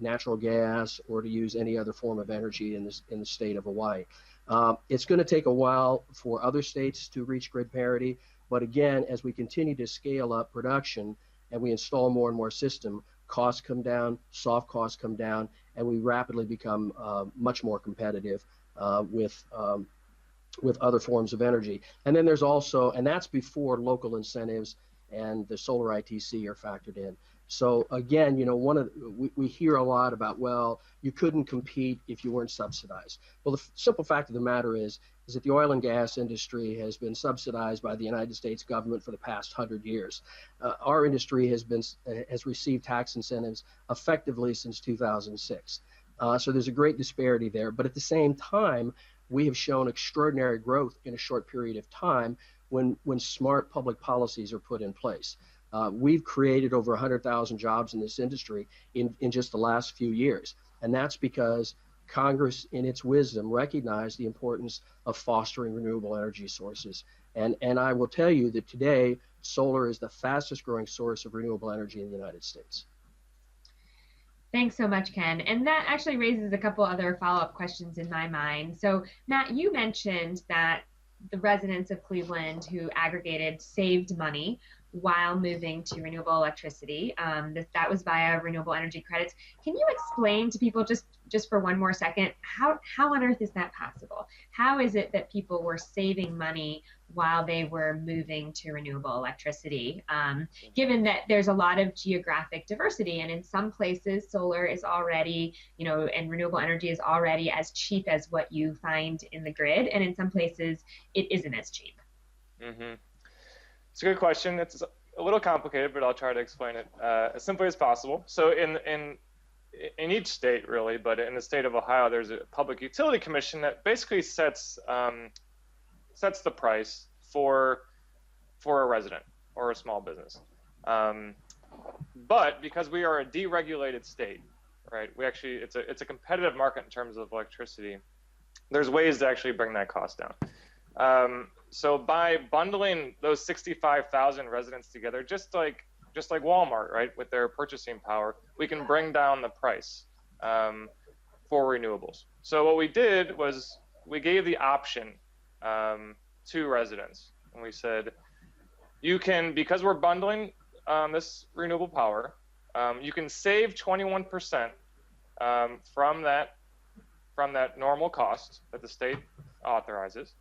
natural gas, or to use any other form of energy in the state of Hawaii. It's going to take a while for other states to reach grid parity, but again, as we continue to scale up production and we install more and more system, costs come down, soft costs come down, and we rapidly become much more competitive with other forms of energy. And then there's also, and that's before local incentives and the solar ITC are factored in. So again, we hear a lot about, well, you couldn't compete if you weren't subsidized. Well, the simple fact of the matter is that the oil and gas industry has been subsidized by the United States government for the past 100 years. Our industry has received tax incentives effectively since 2006. So there's a great disparity there. But at the same time, we have shown extraordinary growth in a short period of time when smart public policies are put in place. We've created over 100,000 jobs in this industry in just the last few years. And that's because Congress, in its wisdom, recognized the importance of fostering renewable energy sources. And I will tell you that today, solar is the fastest growing source of renewable energy in the United States. Thanks so much, Ken. And that actually raises a couple other follow-up questions in my mind. So, Matt, you mentioned that the residents of Cleveland who aggregated saved money while moving to renewable electricity. That was via renewable energy credits. Can you explain to people just for one more second, how on earth is that possible? How is it that people were saving money while they were moving to renewable electricity, given that there's a lot of geographic diversity, and in some places solar is already, and renewable energy is already as cheap as what you find in the grid, and in some places it isn't as cheap? Mm-hmm. It's a good question. It's a little complicated, but I'll try to explain it as simply as possible. So in each state, really, but in the state of Ohio, there's a public utility commission that basically sets the price for a resident or a small business. But because we are a deregulated state, right? It's a competitive market in terms of electricity. There's ways to actually bring that cost down. So by bundling those 65,000 residents together, just like Walmart, right, with their purchasing power, we can bring down the price for renewables. So what we did was we gave the option to residents, and we said, you can, because we're bundling this renewable power, you can save 21% from that normal cost that the state authorizes.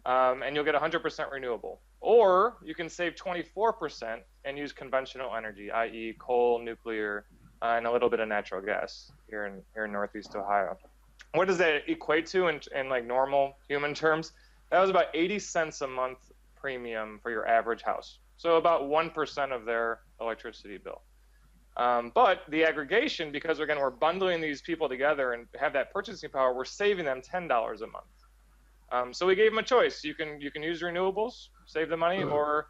And you'll get 100% renewable. Or you can save 24% and use conventional energy, i.e. coal, nuclear, and a little bit of natural gas here in Northeast Ohio. What does that equate to in like normal human terms? That was about 80 cents a month premium for your average house. So about 1% of their electricity bill. But the aggregation, because again, we're bundling these people together and have that purchasing power, we're saving them $10 a month. So we gave them a choice. You can use renewables, save the money, or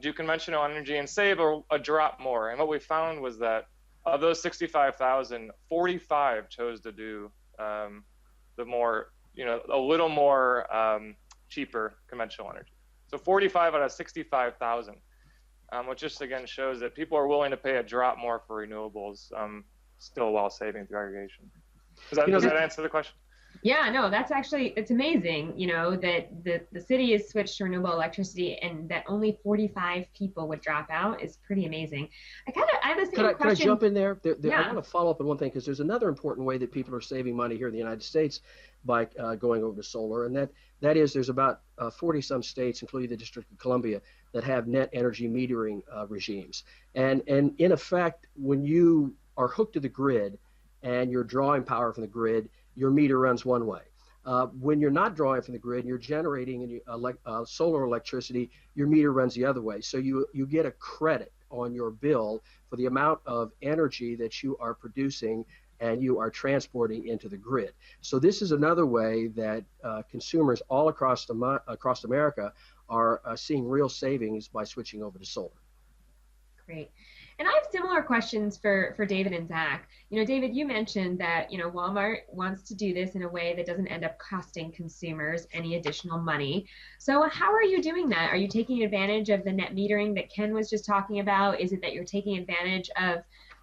do conventional energy and save a drop more. And what we found was that of those 65,000, 45 chose to do the more, a little more cheaper conventional energy. So 45 out of 65,000, which just again shows that people are willing to pay a drop more for renewables, still while saving through aggregation. Does that answer the question? Yeah, no, it's amazing, that the city has switched to renewable electricity and that only 45 people would drop out is pretty amazing. I have the same question. Can I jump in there? Yeah. I want to follow up on one thing, because there's another important way that people are saving money here in the United States by going over to solar, and that is there's about 40-some states, including the District of Columbia, that have net energy metering regimes. And in effect, when you are hooked to the grid and you're drawing power from the grid, your meter runs one way. When you're not drawing from the grid and you're generating solar electricity, your meter runs the other way. So you get a credit on your bill for the amount of energy that you are producing and you are transporting into the grid. So this is another way that consumers all across America are seeing real savings by switching over to solar. Great. And I have similar questions for David and Zach. David, you mentioned that, Walmart wants to do this in a way that doesn't end up costing consumers any additional money. So how are you doing that? Are you taking advantage of the net metering that Ken was just talking about? Is it that you're taking advantage of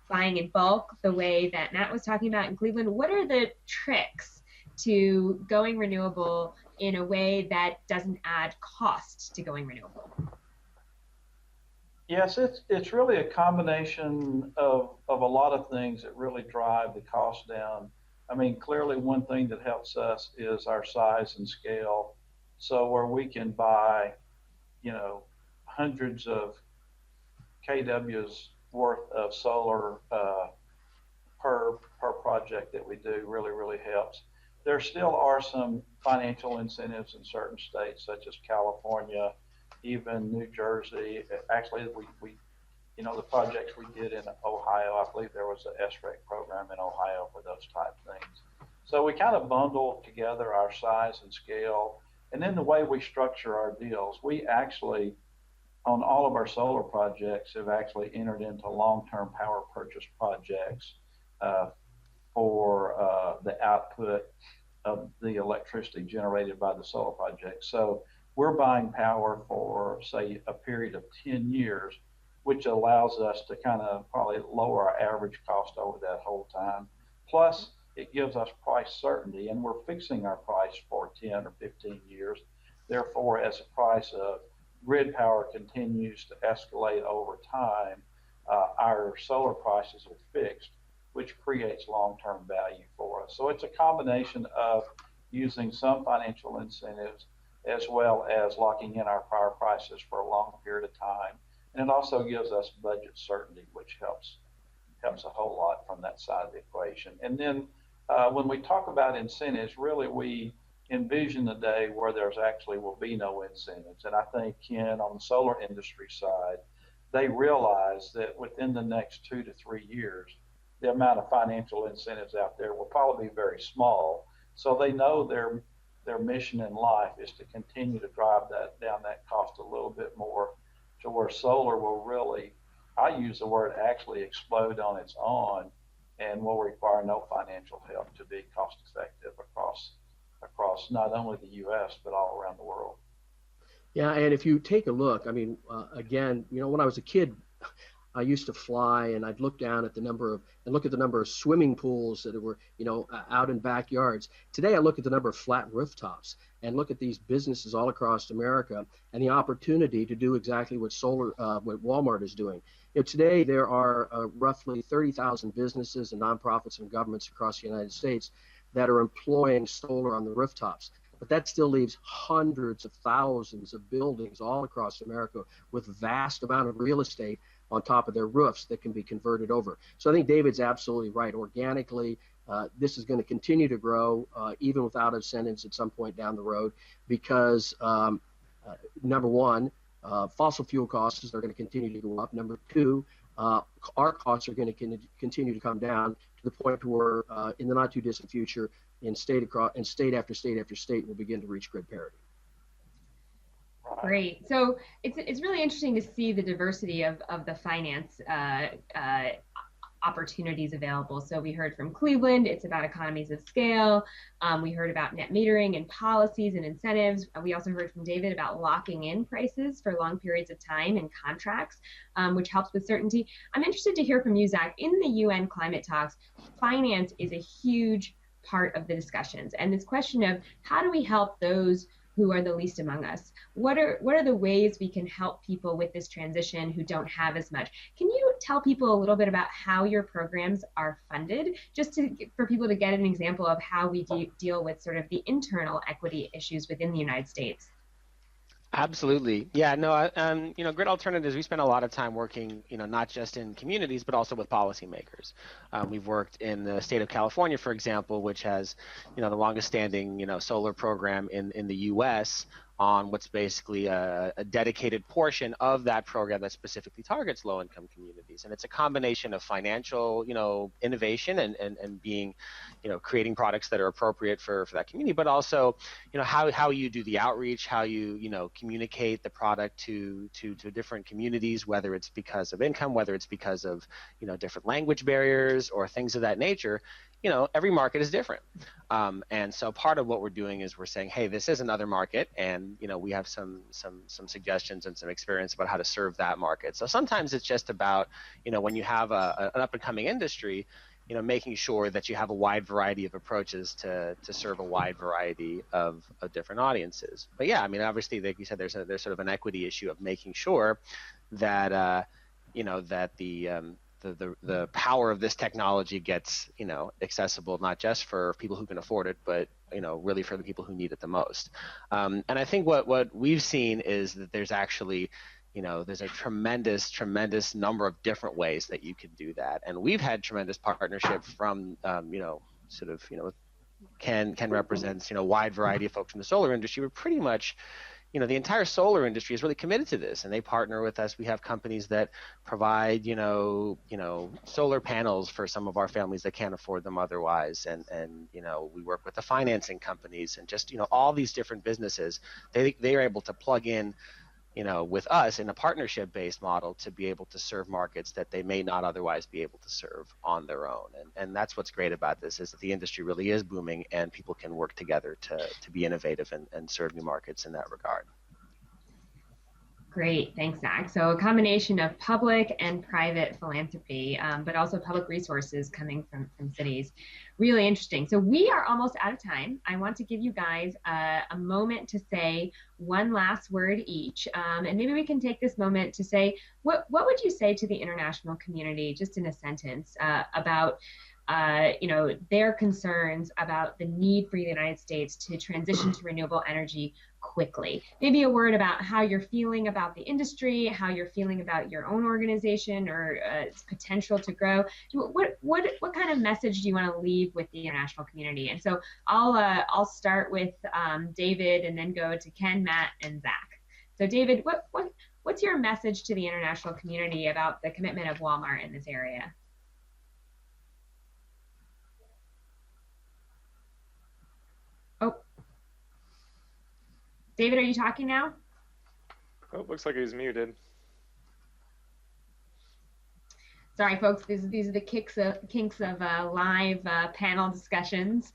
buying in bulk the way that Matt was talking about in Cleveland? What are the tricks to going renewable in a way that doesn't add cost to going renewable? Yes, it's really a combination of a lot of things that really drive the cost down. I mean, clearly one thing that helps us is our size and scale. So where we can buy, hundreds of kW's worth of solar per project that we do really helps. There still are some financial incentives in certain states, such as California, even New Jersey. Actually, we the projects we did in Ohio, I believe there was an SREC program in Ohio for those type things. So we kind of bundle together our size and scale, and then the way we structure our deals, we actually, on all of our solar projects, have actually entered into long-term power purchase projects for the output of the electricity generated by the solar project. So we're buying power for, say, a period of 10 years, which allows us to kind of probably lower our average cost over that whole time. Plus, it gives us price certainty, and we're fixing our price for 10 or 15 years. Therefore, as the price of grid power continues to escalate over time, our solar prices are fixed, which creates long-term value for us. So it's a combination of using some financial incentives as well as locking in our power prices for a long period of time. And it also gives us budget certainty, which helps a whole lot from that side of the equation. And then when we talk about incentives, really we envision a day where there's actually will be no incentives. And I think, Ken, on the solar industry side, they realize that within the next 2 to 3 years, the amount of financial incentives out there will probably be very small. So they know their mission in life is to continue to drive down that cost a little bit more, to where solar will really, I use the word actually, explode on its own and will require no financial help to be cost effective across not only the U.S. but all around the world. Yeah, and if you take a look, I mean, again, when I was a kid, I used to fly, and I'd look down at the number of swimming pools that were, out in backyards. Today, I look at the number of flat rooftops and look at these businesses all across America and the opportunity to do exactly what what Walmart is doing. Today, there are roughly 30,000 businesses and nonprofits and governments across the United States that are employing solar on the rooftops. But that still leaves hundreds of thousands of buildings all across America with vast amount of real estate on top of their roofs that can be converted over. So I think David's absolutely right. Organically, this is going to continue to grow even without incentives at some point down the road because, number one, fossil fuel costs are going to continue to go up. Number two, our costs are going to continue to come down to the point where in the not too distant future, in state after state after state, will begin to reach grid parity. Great. So it's really interesting to see the diversity of the finance opportunities available. So we heard from Cleveland, it's about economies of scale. We heard about net metering and policies and incentives. We also heard from David about locking in prices for long periods of time and contracts, which helps with certainty. I'm interested to hear from you, Zach. In the UN climate talks, finance is a huge part of the discussions. And this question of how do we help those who are the least among us? What are the ways we can help people with this transition who don't have as much? Can you tell people a little bit about how your programs are funded, just for people to get an example of how we deal with sort of the internal equity issues within the United States? Absolutely. Yeah, no, Grid Alternatives, we spend a lot of time working, not just in communities, but also with policymakers. We've worked in the state of California, for example, which has, the longest standing, solar program in the U.S. on what's basically a dedicated portion of that program that specifically targets low-income communities. And it's a combination of financial, innovation and being, creating products that are appropriate for that community, but also, how you do the outreach, how you, communicate the product to different communities, whether it's because of income, whether it's because of, different language barriers or things of that nature. Every market is different. And so part of what we're doing is we're saying, hey, this is another market, and we have some suggestions and some experience about how to serve that market. So sometimes it's just about, when you have an up-and-coming industry, making sure that you have a wide variety of approaches to serve a wide variety of different audiences. But yeah, obviously, like you said, there's sort of an equity issue of making sure that that the power of this technology gets accessible not just for people who can afford it, but really for the people who need it the most. And I think what we've seen is that there's actually there's a tremendous number of different ways that you can do that. And we've had tremendous partnership from, Ken represents, a wide variety of folks from the solar industry, but pretty much, the entire solar industry is really committed to this, and they partner with us. We have companies that provide, solar panels for some of our families that can't afford them otherwise, and we work with the financing companies and just, all these different businesses. They are able to plug in, with us in a partnership-based model to be able to serve markets that they may not otherwise be able to serve on their own. And that's what's great about this, is that the industry really is booming and people can work together to be innovative and serve new markets in that regard. Great, thanks, Zach. So a combination of public and private philanthropy, but also public resources coming from cities. Really interesting. So we are almost out of time. I want to give you guys a moment to say one last word each. And maybe we can take this moment to say, what would you say to the international community, just in a sentence, about their concerns about the need for the United States to transition to renewable energy quickly? Maybe a word about how you're feeling about the industry, how you're feeling about your own organization or its potential to grow. What kind of message do you want to leave with the international community? And so I'll start with David and then go to Ken, Matt, and Zach. So David, what's your message to the international community about the commitment of Walmart in this area? Oh, David, are you talking now? Oh, looks like he's muted. Sorry, folks. These are the kinks of live panel discussions.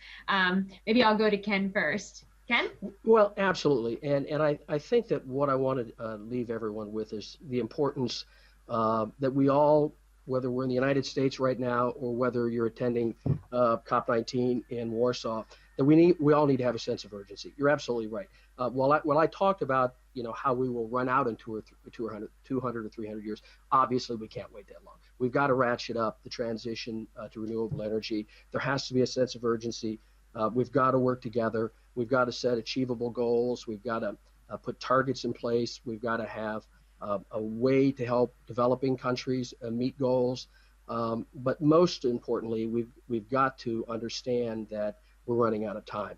Maybe I'll go to Ken first. Ken? Well, absolutely. And I think that what I want to leave everyone with is the importance that we all, whether we're in the United States right now or whether you're attending COP-19 in Warsaw, that we all need to have a sense of urgency. You're absolutely right. While I talked about how we will run out in 200 or 300 years, obviously we can't wait that long. We've got to ratchet up the transition to renewable energy. There has to be a sense of urgency. We've got to work together. We've got to set achievable goals. We've got to put targets in place. We've got to have a way to help developing countries meet goals. But most importantly, we've got to understand that we're running out of time.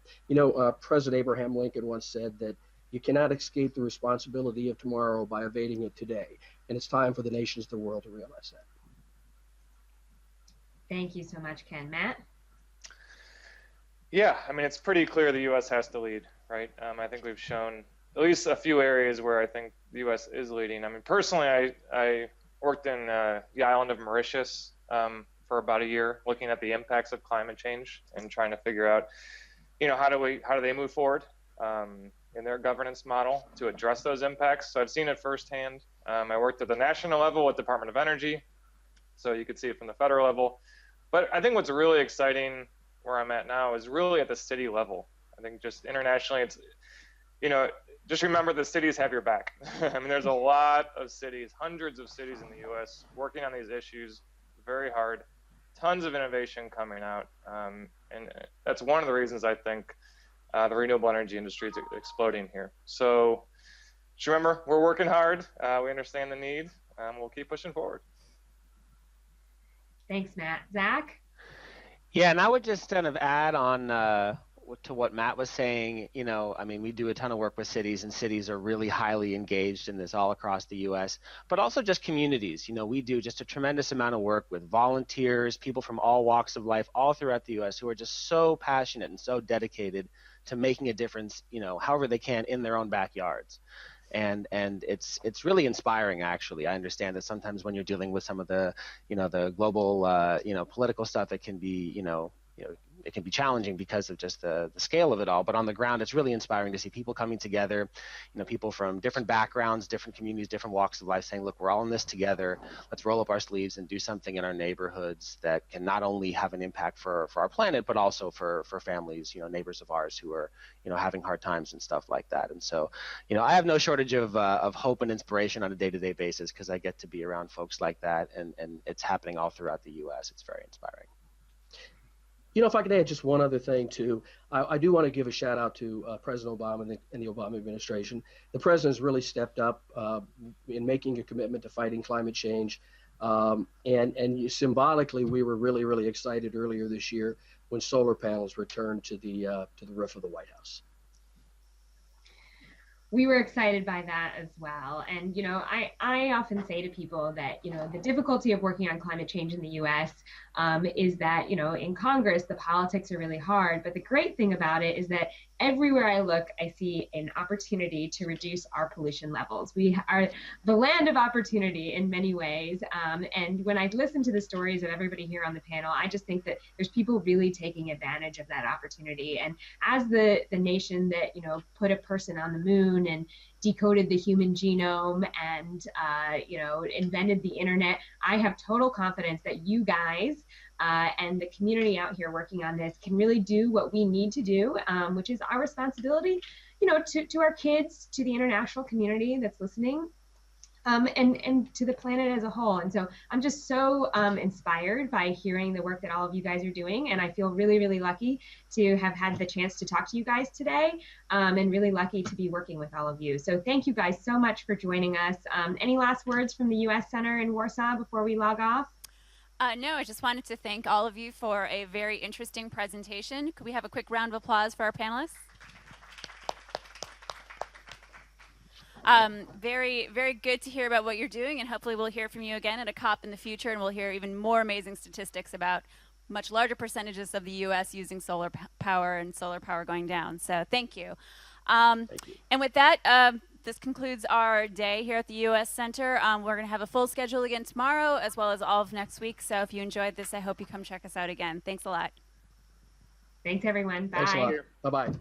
President Abraham Lincoln once said that you cannot escape the responsibility of tomorrow by evading it today. And it's time for the nations of the world to realize that. Thank you so much, Ken. Matt? Yeah, I mean, it's pretty clear the U.S. has to lead, right? I think we've shown at least a few areas where I think the U.S. is leading. I mean, personally, I worked in the island of Mauritius for about a year, looking at the impacts of climate change and trying to figure out, how do they move forward in their governance model to address those impacts. So I've seen it firsthand. I worked at the national level with Department of Energy, so you could see it from the federal level. But I think what's really exciting where I'm at now is really at the city level. I think just internationally, it's, just remember the cities have your back. I mean, there's a lot of cities, hundreds of cities in the U.S. working on these issues very hard, tons of innovation coming out. And that's one of the reasons I think the renewable energy industry is exploding here. So just remember, we're working hard. We understand the need. We'll keep pushing forward. Thanks, Matt. Zach? Yeah, and I would just kind of add on to what Matt was saying. I mean, we do a ton of work with cities, and cities are really highly engaged in this all across the U.S., but also just communities. We do just a tremendous amount of work with volunteers, people from all walks of life, all throughout the U.S. who are just so passionate and so dedicated to making a difference, however they can in their own backyards. And it's really inspiring, actually. I understand that sometimes when you're dealing with some of the, the global, political stuff, it can be, it can be challenging because of just the scale of it all. But on the ground, it's really inspiring to see people coming together, people from different backgrounds, different communities, different walks of life saying, look, we're all in this together. Let's roll up our sleeves and do something in our neighborhoods that can not only have an impact for our planet, but also for families, neighbors of ours who are, having hard times and stuff like that. And so, I have no shortage of hope and inspiration on a day-to-day basis because I get to be around folks like that. And it's happening all throughout the U.S. It's very inspiring. If I could add just one other thing too, I do want to give a shout out to President Obama and the Obama administration. The president's really stepped up in making a commitment to fighting climate change. Symbolically, we were really, really excited earlier this year when solar panels returned to the roof of the White House. We were excited by that as well. And, I often say to people that, the difficulty of working on climate change in the US is that, in Congress, the politics are really hard. But the great thing about it is that everywhere I look, I see an opportunity to reduce our pollution levels. We are the land of opportunity in many ways. And when I listen to the stories of everybody here on the panel, I just think that there's people really taking advantage of that opportunity. And as the nation that, put a person on the moon and decoded the human genome and invented the internet, I have total confidence that you guys and the community out here working on this can really do what we need to do, which is our responsibility, to our kids, to the international community that's listening, and to the planet as a whole. And so I'm just so inspired by hearing the work that all of you guys are doing. And I feel really, really lucky to have had the chance to talk to you guys today, and really lucky to be working with all of you. So thank you guys so much for joining us. Any last words from the U.S. Center in Warsaw before we log off? No, I just wanted to thank all of you for a very interesting presentation. Could we have a quick round of applause for our panelists? Very, very good to hear about what you're doing, and hopefully we'll hear from you again at a COP in the future, and we'll hear even more amazing statistics about much larger percentages of the U.S. using solar power and solar power going down. So thank you. Thank you. And with that, this concludes our day here at the U.S. Center. We're going to have a full schedule again tomorrow, as well as all of next week. So if you enjoyed this, I hope you come check us out again. Thanks a lot. Thanks, everyone. Bye. Thanks a lot. Bye-bye.